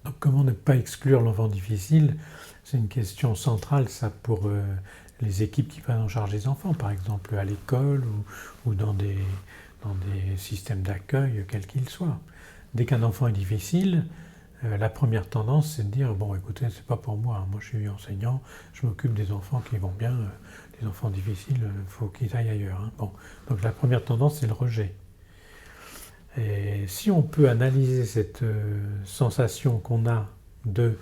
Donc comment ne pas exclure l'enfant difficile? C'est une question centrale, ça, pour les équipes qui prennent en charge les enfants, par exemple à l'école ou dans des systèmes d'accueil, quels qu'ils soient. Dès qu'un enfant est difficile, la première tendance, c'est de dire, bon, écoutez, c'est pas pour moi, moi je suis enseignant, je m'occupe des enfants qui vont bien, les enfants difficiles, il faut qu'ils aillent ailleurs. Hein. Bon. Donc la première tendance, c'est le rejet. Et si on peut analyser cette sensation qu'on a de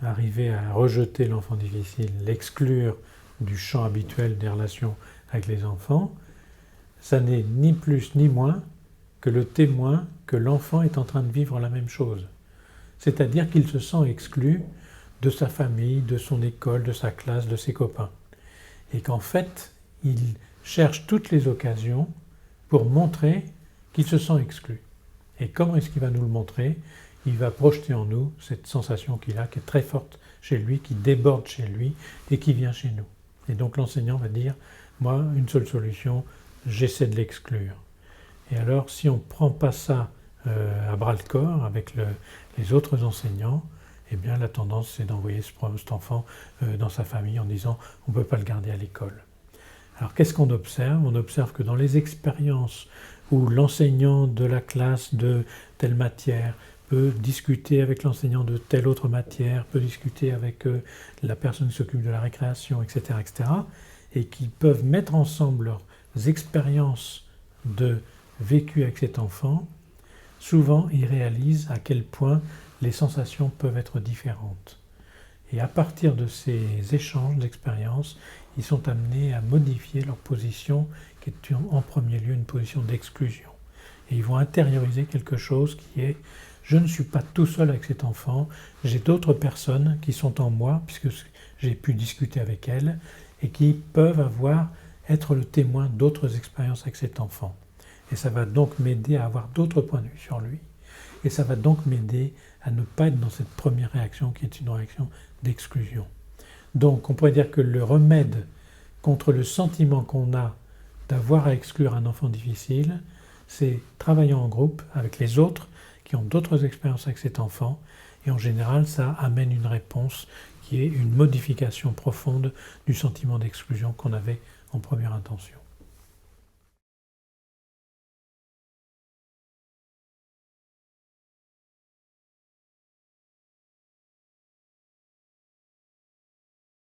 arriver à rejeter l'enfant difficile, l'exclure du champ habituel des relations avec les enfants, ça n'est ni plus ni moins que le témoin que l'enfant est en train de vivre la même chose. C'est-à-dire qu'il se sent exclu de sa famille, de son école, de sa classe, de ses copains. Et qu'en fait, il cherche toutes les occasions pour montrer qu'il se sent exclu. Et comment est-ce qu'il va nous le montrer? Il va projeter en nous cette sensation qu'il a, qui est très forte chez lui, qui déborde chez lui et qui vient chez nous. Et donc l'enseignant va dire, moi, une seule solution, j'essaie de l'exclure. Et alors, si on ne prend pas ça à bras-le-corps avec les autres enseignants, eh bien la tendance c'est d'envoyer cet enfant dans sa famille en disant on ne peut pas le garder à l'école. Alors qu'est-ce qu'on observe? On observe que dans les expériences où l'enseignant de la classe de telle matière peut discuter avec l'enseignant de telle autre matière, peut discuter avec la personne qui s'occupe de la récréation, etc., et qui peuvent mettre ensemble leurs expériences de vécu avec cet enfant, souvent ils réalisent à quel point les sensations peuvent être différentes. Et à partir de ces échanges d'expériences, ils sont amenés à modifier leur position, qui est en premier lieu une position d'exclusion. Et ils vont intérioriser quelque chose qui est « je ne suis pas tout seul avec cet enfant, j'ai d'autres personnes qui sont en moi, puisque j'ai pu discuter avec elles, et qui peuvent être le témoin d'autres expériences avec cet enfant. » Et ça va donc m'aider à avoir d'autres points de vue sur lui. Et ça va donc m'aider à ne pas être dans cette première réaction qui est une réaction d'exclusion. Donc on pourrait dire que le remède contre le sentiment qu'on a d'avoir à exclure un enfant difficile, c'est travailler en groupe avec les autres qui ont d'autres expériences avec cet enfant. Et en général, ça amène une réponse qui est une modification profonde du sentiment d'exclusion qu'on avait en première intention.